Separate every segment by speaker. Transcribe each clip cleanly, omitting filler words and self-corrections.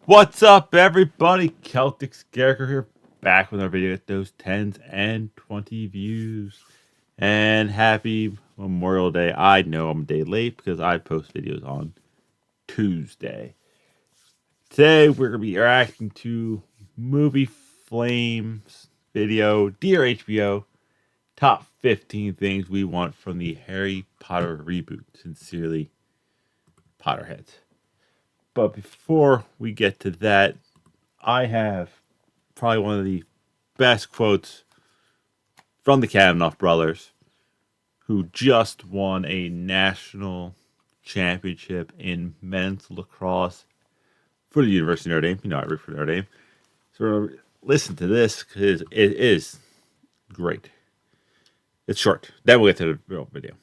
Speaker 1: What's up, everybody? Celtic Scarecrow here, back with our video at those 10s and 20 views. And happy Memorial Day. I know I'm a day late because I post videos on Tuesday. Today, we're going to be reacting to Movie Flames video, Dear HBO, top 15 things we want from the Harry Potter reboot. Sincerely, Potterheads. But before we get to that, I have probably one of the best quotes from the Kavanaugh brothers, who just won a national championship in men's lacrosse for the University of Notre Dame. You know, I root for Notre Dame. So listen to this because it is great. It's short. Then we'll get to the real video.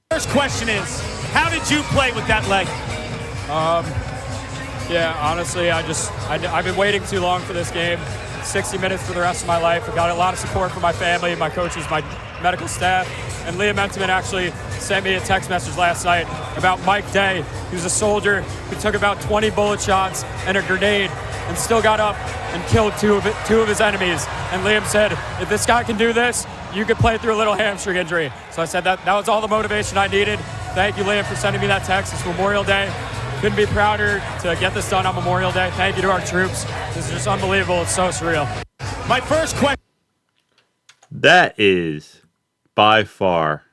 Speaker 2: First question is, how did you play with that leg?
Speaker 3: Yeah, honestly, I've been waiting too long for this game. 60 minutes for the rest of my life. I got a lot of support from my family, my coaches, my medical staff, and Liam Entenmann actually sent me a text message last night about Mike Day, who's a soldier who took about 20 bullet shots and a grenade and still got up and killed two of his enemies. And Liam said, if this guy can do this, you could play through a little hamstring injury. So I said that was all the motivation I needed. Thank you, Liam, for sending me that text. It's Memorial Day. Couldn't be prouder to get this done on Memorial Day. Thank you to our troops. This is just unbelievable. It's so surreal.
Speaker 2: My first question.
Speaker 1: That is by far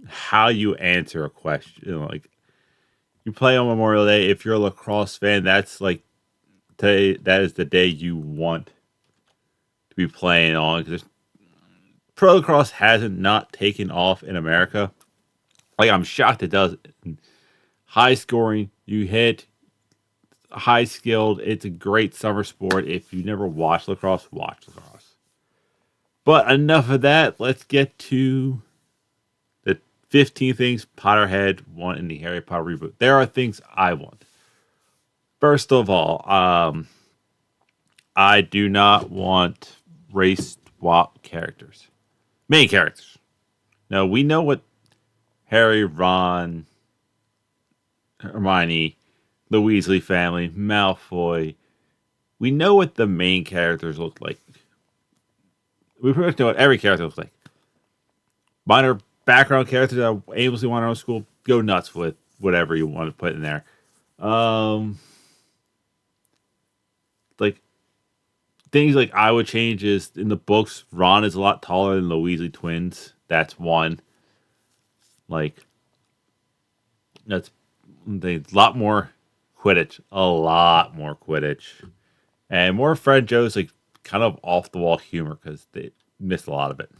Speaker 1: how you answer a question. You know, like, you play on Memorial Day. If you're a lacrosse fan, that's like today. That is the day you want to be playing on, because pro lacrosse hasn't not taken off in America. Like, I'm shocked it does. High scoring, you hit, high skilled. It's a great summer sport. If you never watched lacrosse, watch lacrosse. But enough of that. Let's get to the 15 things Potterhead want in the Harry Potter reboot. There are things I want. First of all, I do not want race swap characters. Main characters. No, we know what Harry, Ron, Hermione, the Weasley family, Malfoy. We know what the main characters look like. We pretty much know what every character looks like. Minor background characters that I aimlessly want to own school, go nuts with whatever you want to put in there. Like, things like I would change is, in the books, Ron is a lot taller than the Weasley twins. That's one. Like, that's a lot more Quidditch. A lot more Quidditch. And more Fred Joe's, like, kind of off-the-wall humor, because they missed a lot of it.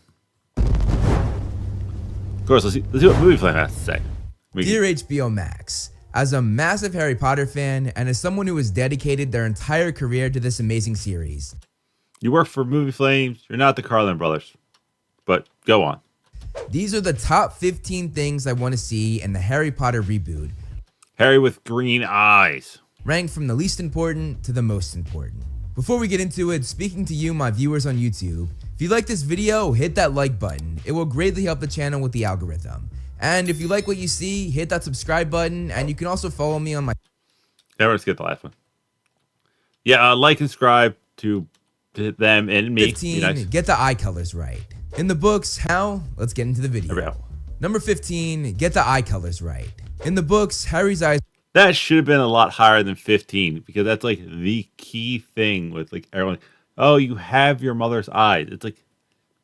Speaker 1: Of course, let's see what Movie Flame has to say.
Speaker 4: Dear HBO Max, as a massive Harry Potter fan, and as someone who has dedicated their entire career to this amazing series.
Speaker 1: You work for Movie Flames, you're not the Carlin brothers. But go on.
Speaker 4: These are the top 15 things I want to see in the Harry Potter reboot.
Speaker 1: Harry with green eyes.
Speaker 4: Ranked from the least important to the most important. Before we get into it, speaking to you, my viewers on YouTube, if you like this video, hit that like button. It will greatly help the channel with the algorithm. And if you like what you see, hit that subscribe button, and you can also follow me on my...
Speaker 1: Never let's get the last one. Yeah, like and subscribe to them and me.
Speaker 4: 15,
Speaker 1: nice.
Speaker 4: Get the eye colors right. In the books, how? Let's get into the video. Number 15, get the eye colors right. In the books, Harry's eyes...
Speaker 1: That should have been a lot higher than 15, because that's like the key thing with, like, everyone. Oh, you have your mother's eyes. It's like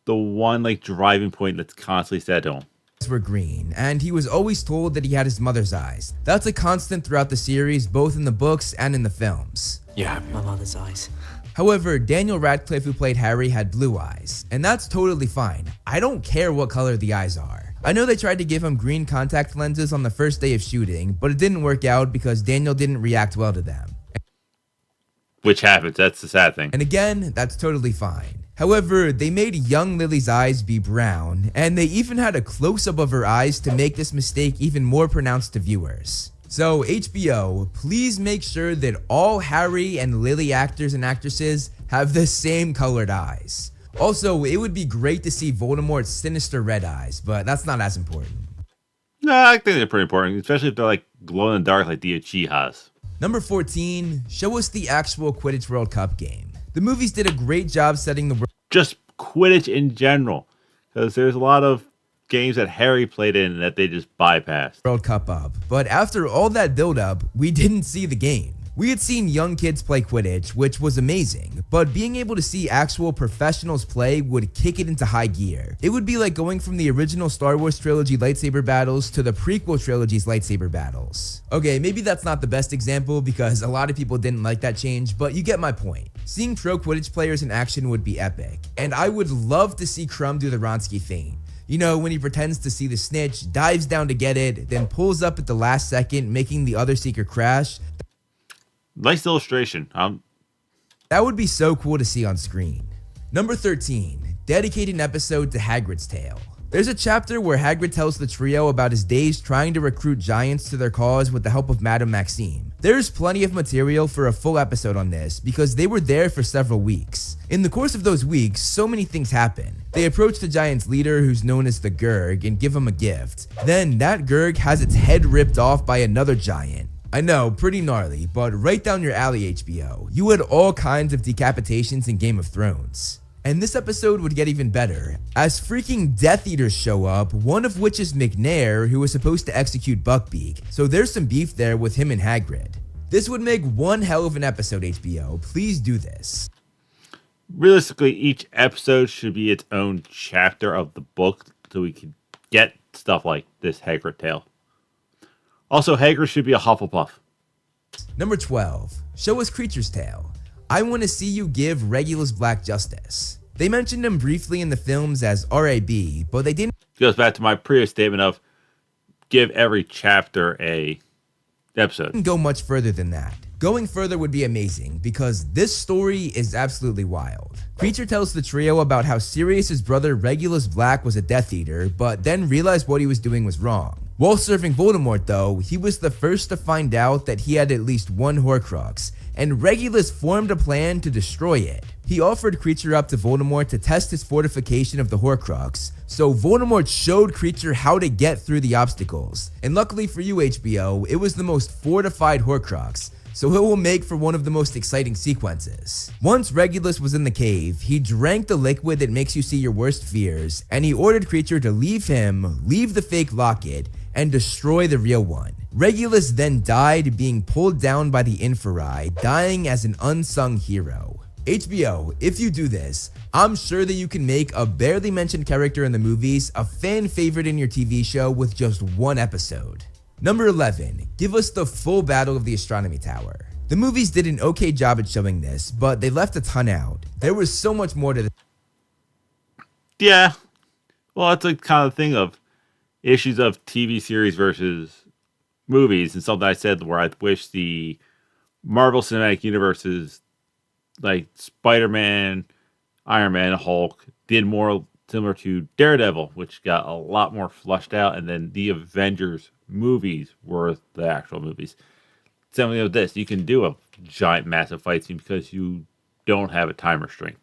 Speaker 1: the one, like, driving point that's constantly said to him.
Speaker 4: Were green, and he was always told that he had his mother's eyes. That's a constant throughout the series, both in the books and in the films.
Speaker 5: Yeah, my mother's eyes.
Speaker 4: However, Daniel Radcliffe, who played Harry, had blue eyes, and that's totally fine. I don't care what color the eyes are. I know they tried to give him green contact lenses on the first day of shooting, but it didn't work out because Daniel didn't react well to them.
Speaker 1: Which happens, that's the sad thing.
Speaker 4: And again, that's totally fine. However, they made young Lily's eyes be brown, and they even had a close-up of her eyes to make this mistake even more pronounced to viewers. So HBO, please make sure that all Harry and Lily actors and actresses have the same colored eyes. Also, it would be great to see Voldemort's sinister red eyes, but that's not as important.
Speaker 1: No, I think they're pretty important, especially if they're like glow in the dark like the Uchiha's.
Speaker 4: Number 14, show us the actual Quidditch World Cup game. The movies did a great job setting the
Speaker 1: Just Quidditch in general, because there's a lot of games that Harry played in that they just bypassed.
Speaker 4: World Cup up, but after all that build-up, we didn't see the game. We had seen young kids play Quidditch, which was amazing, but being able to see actual professionals play would kick it into high gear. It would be like going from the original Star Wars trilogy lightsaber battles to the prequel trilogy's lightsaber battles. Okay, maybe that's not the best example because a lot of people didn't like that change, but you get my point. Seeing pro Quidditch players in action would be epic, and I would love to see Crumb do the Wronski feint. You know, when he pretends to see the snitch, dives down to get it, then pulls up at the last second, making the other seeker crash.
Speaker 1: Nice illustration.
Speaker 4: That would be so cool to see on screen. Number 13, dedicate an episode to Hagrid's tale. There's a chapter where Hagrid tells the trio about his days trying to recruit giants to their cause with the help of Madame Maxime. There's plenty of material for a full episode on this because they were there for several weeks. In the course of those weeks, so many things happen. They approach the giant's leader, who's known as the Gurg, and give him a gift. Then that Gurg has its head ripped off by another giant. I know, pretty gnarly, but right down your alley, HBO. You had all kinds of decapitations in Game of Thrones. And this episode would get even better, as freaking Death Eaters show up, one of which is McNair, who was supposed to execute Buckbeak, so there's some beef there with him and Hagrid. This would make one hell of an episode, HBO. Please do this.
Speaker 1: Realistically, each episode should be its own chapter of the book so we can get stuff like this Hagrid tale. Also, Hagrid should be a Hufflepuff.
Speaker 4: Number 12, show us Creature's Tale. I want to see you give Regulus Black justice. They mentioned him briefly in the films as RAB, but they didn't
Speaker 1: Goes back to my previous statement of give every chapter a episode.
Speaker 4: go much further than that. Going further would be amazing because this story is absolutely wild. Creature tells the trio about how Sirius's brother Regulus Black was a Death Eater, but then realized what he was doing was wrong. While serving Voldemort though, he was the first to find out that he had at least one Horcrux, and Regulus formed a plan to destroy it. He offered Creature up to Voldemort to test his fortification of the Horcrux, so Voldemort showed Creature how to get through the obstacles. And luckily for you, HBO, it was the most fortified Horcrux, so it will make for one of the most exciting sequences. Once Regulus was in the cave, he drank the liquid that makes you see your worst fears, and he ordered Creature to leave him, leave the fake locket, and destroy the real one. Regulus then died being pulled down by the Inferi, dying as an unsung hero. HBO, if you do this, I'm sure that you can make a barely mentioned character in the movies a fan favorite in your TV show with just one episode. Number 11, give us the full battle of the Astronomy Tower. The movies did an okay job at showing this, but they left a ton out. There was so much more to this.
Speaker 1: Yeah. Well, that's a kind of thing of issues of TV series versus movies, and something I said where I wish the Marvel Cinematic Universes like Spider-Man, Iron Man, Hulk did more similar to Daredevil, which got a lot more flushed out, and then the Avengers movies were the actual movies. Similar to this, you can do a giant, massive fight scene because you don't have a time restraint,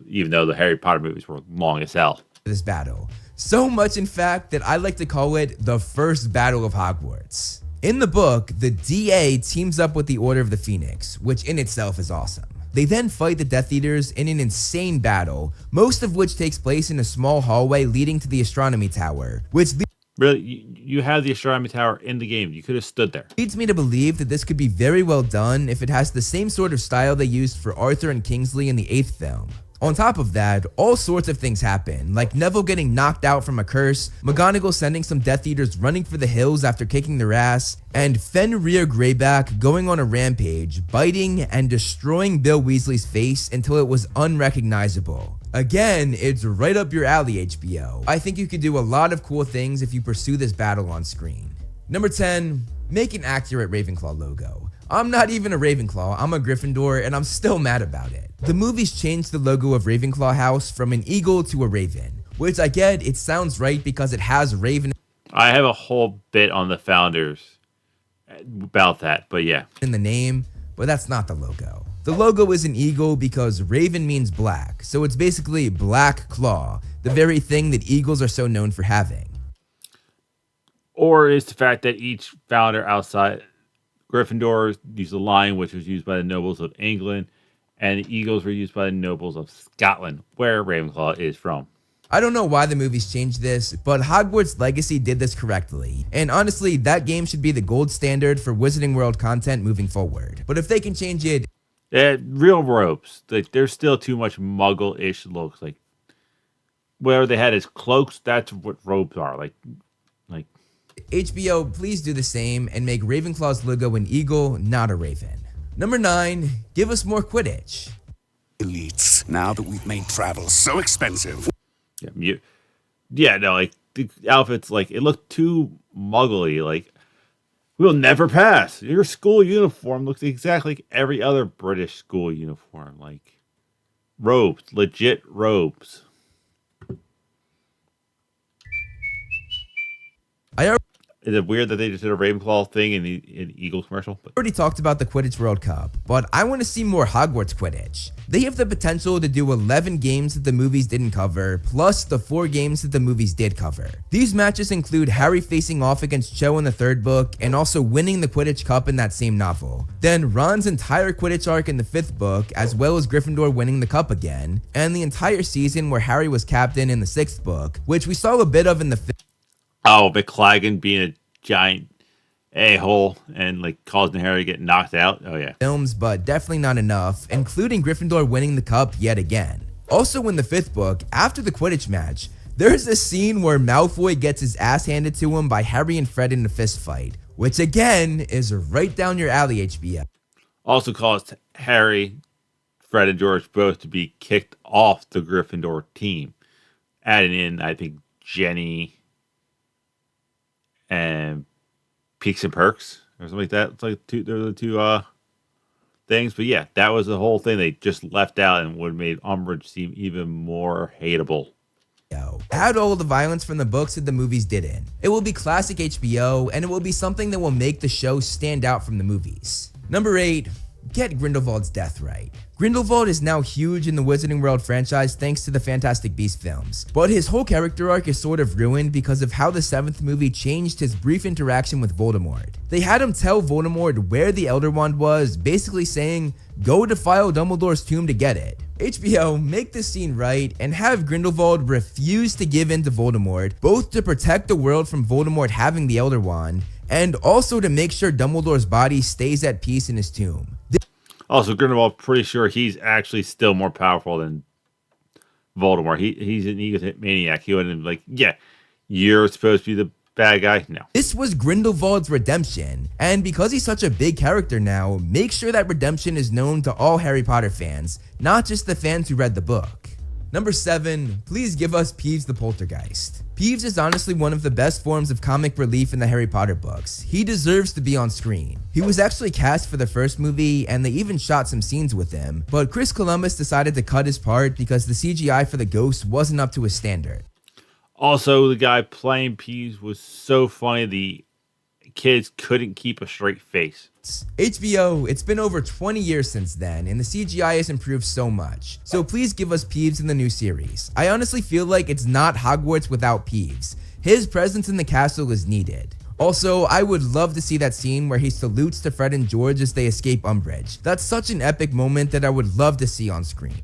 Speaker 1: even though the Harry Potter movies were long as hell.
Speaker 4: This battle. So much, in fact, that I like to call it the first battle of Hogwarts. In the book, the DA teams up with the Order of the Phoenix, which in itself is awesome. They then fight the Death Eaters in an insane battle, most of which takes place in a small hallway leading to the Astronomy Tower, which
Speaker 1: Really, you have the Astronomy Tower in the game. You could have stood there.
Speaker 4: leads me to believe that this could be very well done if it has the same sort of style they used for Arthur and Kingsley in the 8th film. On top of that, all sorts of things happen, like Neville getting knocked out from a curse, McGonagall sending some Death Eaters running for the hills after kicking their ass, and Fenrir Greyback going on a rampage, biting and destroying Bill Weasley's face until it was unrecognizable. Again, it's right up your alley, HBO. I think you could do a lot of cool things if you pursue this battle on screen. Number 10, make an accurate Ravenclaw logo. I'm not even a Ravenclaw, I'm a Gryffindor, and I'm still mad about it. The movies changed the logo of Ravenclaw House from an eagle to a raven, which I get, it sounds right because it has raven
Speaker 1: I have a whole bit on the founders about that, but yeah.
Speaker 4: in the name, but that's not the logo. The logo is an eagle because raven means black, so it's basically Black Claw, the very thing that eagles are so known for having.
Speaker 1: Or is the fact that each founder outside Gryffindor used the lion, which was used by the nobles of England, and the eagles were used by the nobles of Scotland, where Ravenclaw is from.
Speaker 4: I don't know why the movies changed this, but Hogwarts Legacy did this correctly. And honestly, that game should be the gold standard for Wizarding World content moving forward. But if they can change it,
Speaker 1: Real robes. Like, there's still too much muggle-ish looks. Like, where they had his cloaks, that's what robes are. Like
Speaker 4: HBO, please do the same and make Ravenclaw's logo an eagle, not a raven. Number 9, give us more Quidditch.
Speaker 5: Elites, now that we've made travel so expensive.
Speaker 1: Like the outfits, like it looked too muggly. Like, we'll never pass. Your school uniform looks exactly like every other British school uniform. Like robes, legit robes. Is it weird that they just did a Ravenclaw thing in the Eagles commercial? But
Speaker 4: Already talked about the Quidditch World Cup, but I want to see more Hogwarts Quidditch. They have the potential to do 11 games that the movies didn't cover, plus the 4 games that the movies did cover. These matches include Harry facing off against Cho in the 3rd book, and also winning the Quidditch Cup in that same novel. Then Ron's entire Quidditch arc in the 5th book, as well as Gryffindor winning the cup again, and the entire season where Harry was captain in the 6th book, which we saw a bit of in the 5th.
Speaker 1: Oh, McLagan being a giant a-hole and like causing Harry to get knocked out. Oh yeah.
Speaker 4: Films, but definitely not enough, including Gryffindor winning the cup yet again. Also in the 5th book, after the Quidditch match, there's a scene where Malfoy gets his ass handed to him by Harry and Fred in a fist fight, which again is right down your alley, HBO.
Speaker 1: Also caused Harry, Fred, and George both to be kicked off the Gryffindor team. Adding in, I think, Jenny and Peaks and Perks or something like that. It's like they're the two things. But yeah, that was the whole thing they just left out and would have made Umbridge seem even more hateable.
Speaker 4: Add all the violence from the books that the movies didn't. It will be classic HBO, and it will be something that will make the show stand out from the movies. Number 8, get Grindelwald's death right. Grindelwald is now huge in the Wizarding World franchise thanks to the Fantastic Beasts films, but his whole character arc is sort of ruined because of how the 7th movie changed his brief interaction with Voldemort. They had him tell Voldemort where the Elder Wand was, basically saying, go defile Dumbledore's tomb to get it. HBO, make this scene right and have Grindelwald refuse to give in to Voldemort, both to protect the world from Voldemort having the Elder Wand, and also to make sure Dumbledore's body stays at peace in his tomb.
Speaker 1: Also, Grindelwald, pretty sure he's actually still more powerful than Voldemort. He's an egomaniac. He wouldn't be like, yeah, you're supposed to be the bad guy. No.
Speaker 4: This was Grindelwald's redemption, and because he's such a big character now, make sure that redemption is known to all Harry Potter fans, not just the fans who read the book. Number 7, please give us Peeves the Poltergeist. Peeves is honestly one of the best forms of comic relief in the Harry Potter books. He deserves to be on screen. He was actually cast for the first movie, and they even shot some scenes with him, but Chris Columbus decided to cut his part because the CGI for the ghost wasn't up to his standard.
Speaker 1: Also, the guy playing Peeves was so funny, the kids couldn't keep a straight face.
Speaker 4: HBO, it's been over 20 years since then, and the CGI has improved so much. So please give us Peeves in the new series. I honestly feel like it's not Hogwarts without Peeves. His presence in the castle is needed. Also, I would love to see that scene where he salutes to Fred and George as they escape Umbridge. That's such an epic moment that I would love to see on screen.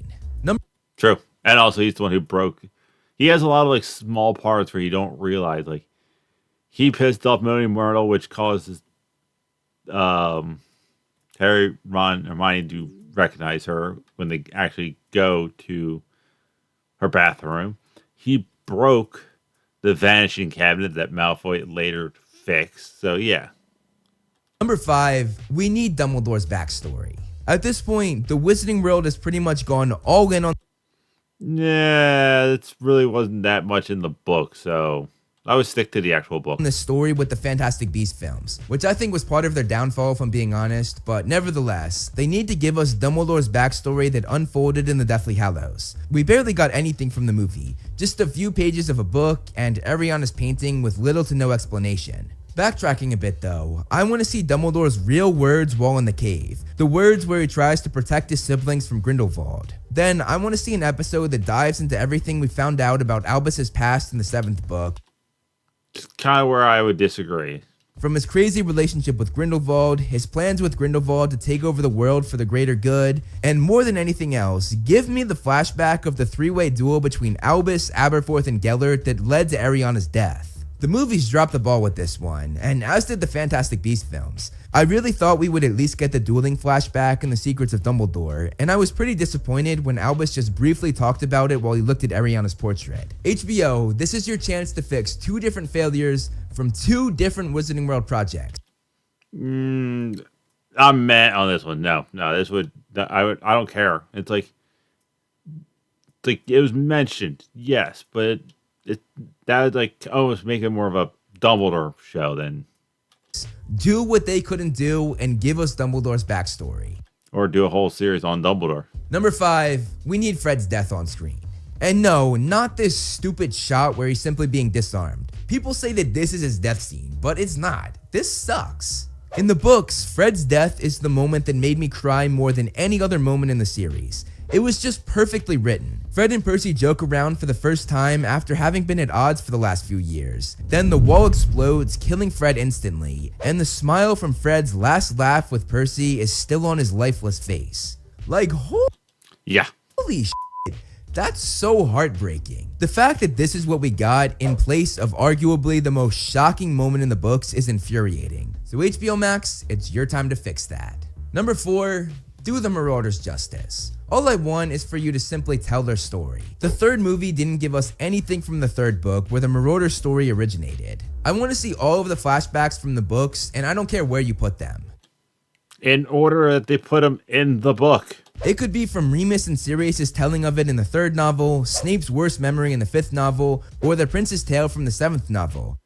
Speaker 1: True. And also, he's the one who broke. He has a lot of like small parts where you don't realize, like, he pissed off Moaning Myrtle, which causes Harry, Ron, and Hermione to recognize her when they actually go to her bathroom. He broke the vanishing cabinet that Malfoy later fixed. So, yeah.
Speaker 4: Number 5, we need Dumbledore's backstory. At this point, the Wizarding World has pretty much gone all in on.
Speaker 1: Yeah, it really wasn't that much in the book, so I would stick to the actual book.
Speaker 4: The story with the Fantastic Beasts films, which I think was part of their downfall if I'm being honest, but nevertheless, they need to give us Dumbledore's backstory that unfolded in the Deathly Hallows. We barely got anything from the movie, just a few pages of a book and Ariana's painting with little to no explanation. Backtracking a bit though, I want to see Dumbledore's real words while in the cave, the words where he tries to protect his siblings from Grindelwald. Then I want to see an episode that dives into everything we found out about Albus's past in the 7th book.
Speaker 1: It's kind of where I would disagree.
Speaker 4: From his crazy relationship with Grindelwald, his plans with Grindelwald to take over the world for the greater good, and more than anything else, give me the flashback of the three-way duel between Albus, Aberforth, and Gellert that led to Ariana's death. The movies dropped the ball with this one, and as did the Fantastic Beasts films. I really thought we would at least get the dueling flashback and the secrets of Dumbledore, and I was pretty disappointed when Albus just briefly talked about it while he looked at Ariana's portrait. HBO, this is your chance to fix two different failures from two different Wizarding World projects.
Speaker 1: I'm mad on this one. No, I don't care. It's like it was mentioned, yes, but that would like almost make it more of a Dumbledore show than
Speaker 4: do what they couldn't do and give us Dumbledore's backstory.
Speaker 1: Or do a whole series on Dumbledore.
Speaker 4: Number 5, we need Fred's death on screen. And no, not this stupid shot where he's simply being disarmed. People say that this is his death scene, but it's not. This sucks. In the books, Fred's death is the moment that made me cry more than any other moment in the series. It was just perfectly written. Fred and Percy joke around for the first time after having been at odds for the last few years. Then the wall explodes, killing Fred instantly, and the smile from Fred's last laugh with Percy is still on his lifeless face. Like, holy shit, that's so heartbreaking. The fact that this is what we got in place of arguably the most shocking moment in the books is infuriating. So HBO Max, it's your time to fix that. Number 4, do the Marauders justice. All I want is for you to simply tell their story. The third movie didn't give us anything from the third book where the Marauder story originated. I want to see all of the flashbacks from the books, and I don't care where you put them.
Speaker 1: In order that they put them in the book.
Speaker 4: It could be from Remus and Sirius's telling of it in the third novel, Snape's worst memory in the fifth novel, or the Prince's Tale from the seventh novel.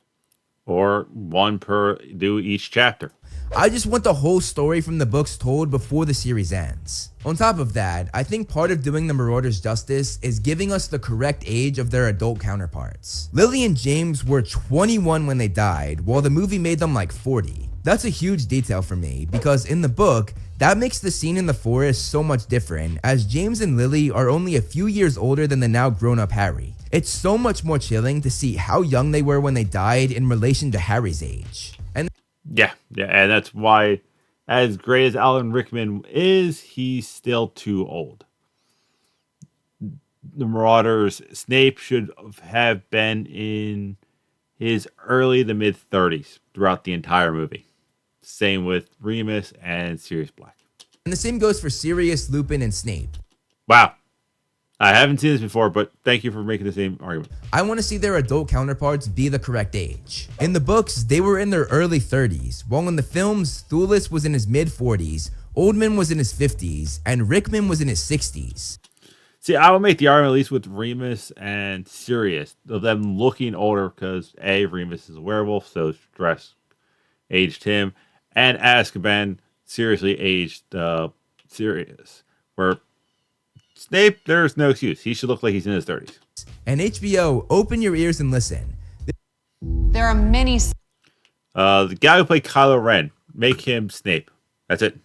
Speaker 1: Or one per do each chapter.
Speaker 4: I just want the whole story from the books told before the series ends. On top of that, I think part of doing the Marauders justice is giving us the correct age of their adult counterparts. Lily and James were 21 when they died, while the movie made them like 40. That's a huge detail for me, because in the book, that makes the scene in the forest so much different, as James and Lily are only a few years older than the now grown-up Harry. It's so much more chilling to see how young they were when they died in relation to Harry's age.
Speaker 1: Yeah, and that's why, as great as Alan Rickman is, he's still too old. The Marauders, Snape should have been in his early to mid 30s throughout the entire movie. Same with Remus and Sirius Black.
Speaker 4: And the same goes for Sirius, Lupin, and Snape.
Speaker 1: Wow. I haven't seen this before, but thank you for making the same argument.
Speaker 4: I want to see their adult counterparts be the correct age. In the books, they were in their early 30s, while in the films, Thulis was in his mid-40s, Oldman was in his 50s, and Rickman was in his 60s.
Speaker 1: See, I will make the argument, at least with Remus and Sirius, of them looking older, because A, Remus is a werewolf, so stress aged him, and Azkaban seriously aged Sirius, where Snape, there's no excuse. He should look like he's in his 30s.
Speaker 4: And HBO, open your ears and listen.
Speaker 6: There are many.
Speaker 1: The guy who played Kylo Ren, make him Snape. That's it.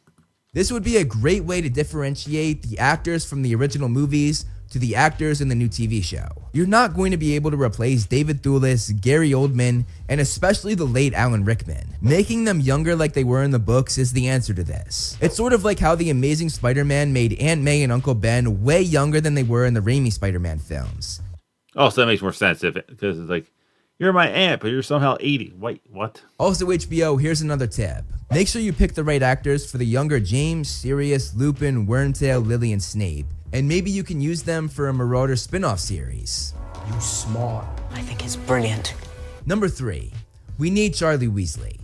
Speaker 4: This would be a great way to differentiate the actors from the original movies to the actors in the new TV show. You're not going to be able to replace David Thewlis, Gary Oldman, and especially the late Alan Rickman. Making them younger like they were in the books is the answer to this. It's sort of like how the Amazing Spider-Man made Aunt May and Uncle Ben way younger than they were in the Raimi Spider-Man films.
Speaker 1: Oh, so that makes more sense because it's like, you're my aunt, but you're somehow 80. Wait, what?
Speaker 4: Also, HBO, here's another tip. Make sure you pick the right actors for the younger James, Sirius, Lupin, Wormtail, Lily, and Snape. And maybe you can use them for a Marauder spin-off series.
Speaker 7: You smart.
Speaker 8: I think it's brilliant.
Speaker 4: Number 3, we need Charlie Weasley.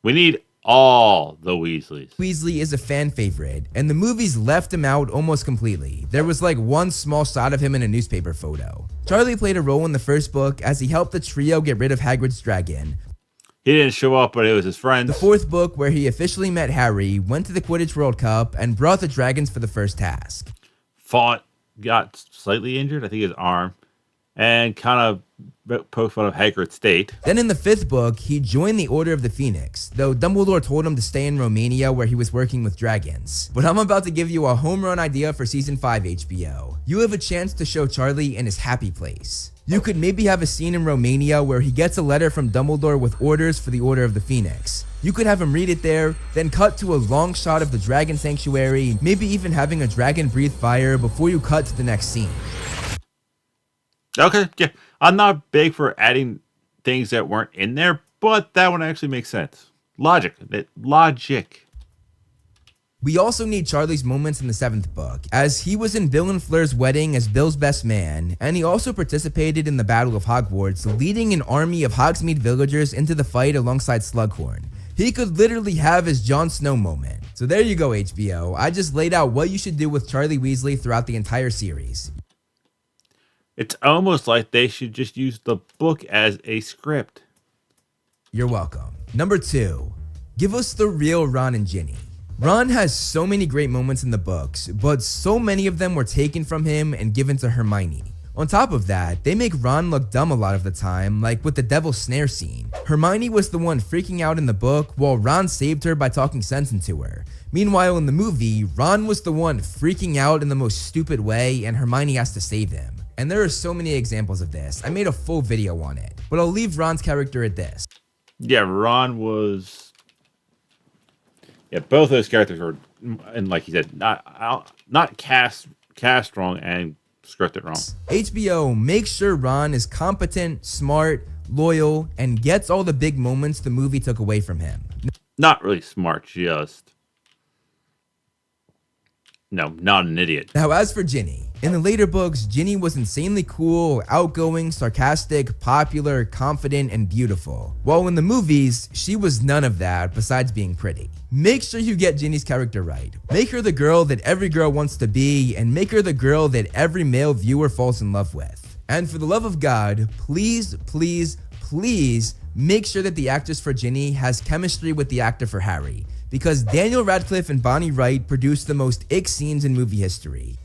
Speaker 1: We need all the Weasleys.
Speaker 4: Weasley is a fan favorite, and the movies left him out almost completely. There was like one small shot of him in a newspaper photo. Charlie played a role in the first book as he helped the trio get rid of Hagrid's dragon.
Speaker 1: He didn't show up, but it was his friends.
Speaker 4: The fourth book, where he officially met Harry, went to the Quidditch World Cup and brought the dragons for the first task.
Speaker 1: Fought, got slightly injured, I think his arm, and kind of poked fun of Hagrid's state.
Speaker 4: Then in the fifth book, he joined the Order of the Phoenix, though Dumbledore told him to stay in Romania where he was working with dragons. But I'm about to give you a home run idea for Season 5 HBO. You have a chance to show Charlie in his happy place. You could maybe have a scene in Romania where he gets a letter from Dumbledore with orders for the Order of the Phoenix. You could have him read it there, then cut to a long shot of the Dragon Sanctuary, maybe even having a dragon breathe fire before you cut to the next scene.
Speaker 1: Okay, yeah. I'm not big for adding things that weren't in there, but that one actually makes sense. Logic. Logic.
Speaker 4: We also need Charlie's moments in the 7th book, as he was in Bill and Fleur's wedding as Bill's best man, and he also participated in the Battle of Hogwarts, leading an army of Hogsmeade villagers into the fight alongside Slughorn. He could literally have his Jon Snow moment. So there you go, HBO. I just laid out what you should do with Charlie Weasley throughout the entire series.
Speaker 1: It's almost like they should just use the book as a script.
Speaker 4: You're welcome. Number 2, give us the real Ron and Ginny. Ron has so many great moments in the books, but so many of them were taken from him and given to Hermione. On top of that, they make Ron look dumb a lot of the time, like with the Devil's Snare scene. Hermione was the one freaking out in the book, while Ron saved her by talking sense into her. Meanwhile, in the movie, Ron was the one freaking out in the most stupid way, and Hermione has to save him. And there are so many examples of this. I made a full video on it, but I'll leave Ron's character at this.
Speaker 1: Yeah, Ron was... Yeah, both those characters were, and like you said, not cast wrong and scripted wrong.
Speaker 4: HBO makes sure Ron is competent, smart, loyal, and gets all the big moments the movie took away from him.
Speaker 1: Not really smart, just... No, not an idiot.
Speaker 4: Now, as for Ginny, in the later books, Ginny was insanely cool, outgoing, sarcastic, popular, confident, and beautiful. While in the movies, she was none of that besides being pretty. Make sure you get Ginny's character right. Make her the girl that every girl wants to be, and make her the girl that every male viewer falls in love with. And for the love of God, please, please, please make sure that the actress for Ginny has chemistry with the actor for Harry, because Daniel Radcliffe and Bonnie Wright produced the most ick scenes in movie history.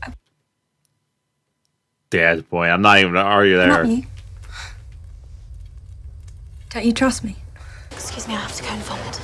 Speaker 1: Dad's boy, I'm not even gonna argue there.
Speaker 7: Not you. Don't you trust me?
Speaker 6: Excuse me, I have to go and vomit.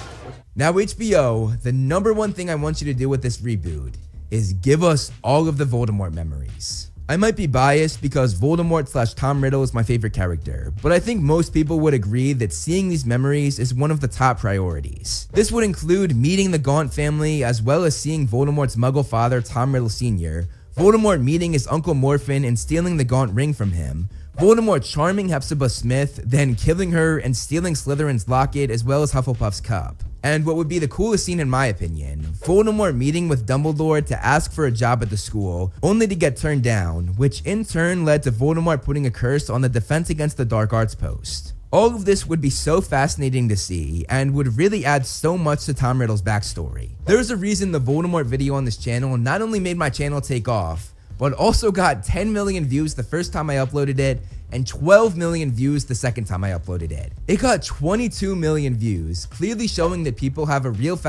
Speaker 4: Now, HBO, the number one thing I want you to do with this reboot is give us all of the Voldemort memories. I might be biased because Voldemort / Tom Riddle is my favorite character, but I think most people would agree that seeing these memories is one of the top priorities. This would include meeting the Gaunt family as well as seeing Voldemort's Muggle father, Tom Riddle Sr., Voldemort meeting his Uncle Morphin and stealing the Gaunt ring from him, Voldemort charming Hepzibah Smith, then killing her and stealing Slytherin's locket as well as Hufflepuff's cup. And what would be the coolest scene in my opinion, Voldemort meeting with Dumbledore to ask for a job at the school, only to get turned down, which in turn led to Voldemort putting a curse on the Defense Against the Dark Arts post. All of this would be so fascinating to see and would really add so much to Tom Riddle's backstory. There's a reason the Voldemort video on this channel not only made my channel take off, but also got 10 million views the first time I uploaded it and 12 million views the second time I uploaded it. It got 22 million views, clearly showing that people have a real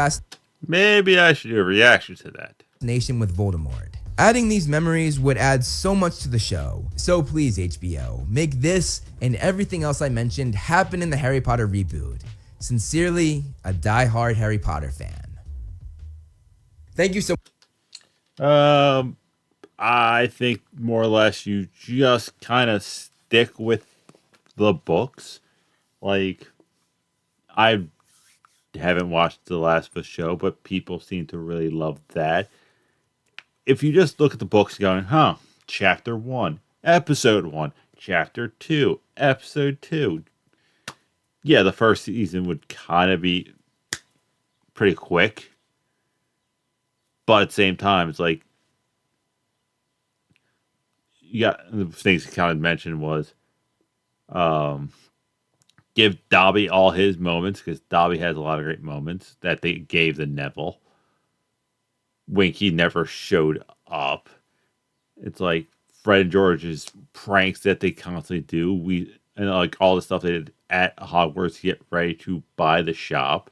Speaker 1: Maybe I should do a reaction to that.
Speaker 4: fascination with Voldemort. Adding these memories would add so much to the show. So please, HBO, make this and everything else I mentioned happen in the Harry Potter reboot. Sincerely, a die-hard Harry Potter fan. Thank you so much.
Speaker 1: I think more or less you just kind of stick with the books. Like, I haven't watched The Last of Us show, but people seem to really love that. If you just look at the books going, chapter 1, episode 1, chapter 2, episode 2. Yeah, the first season would kind of be pretty quick. But at the same time, it's like, you got the things you kind of mentioned was give Dobby all his moments, because Dobby has a lot of great moments that they gave the Neville. Winky never showed up. It's like Fred and George's pranks that they constantly do. And like all the stuff they did at Hogwarts to get ready to buy the shop.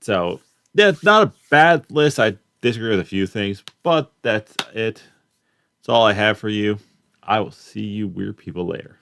Speaker 1: So yeah, it's not a bad list. I disagree with a few things, but that's it. That's all I have for you. I will see you weird people later.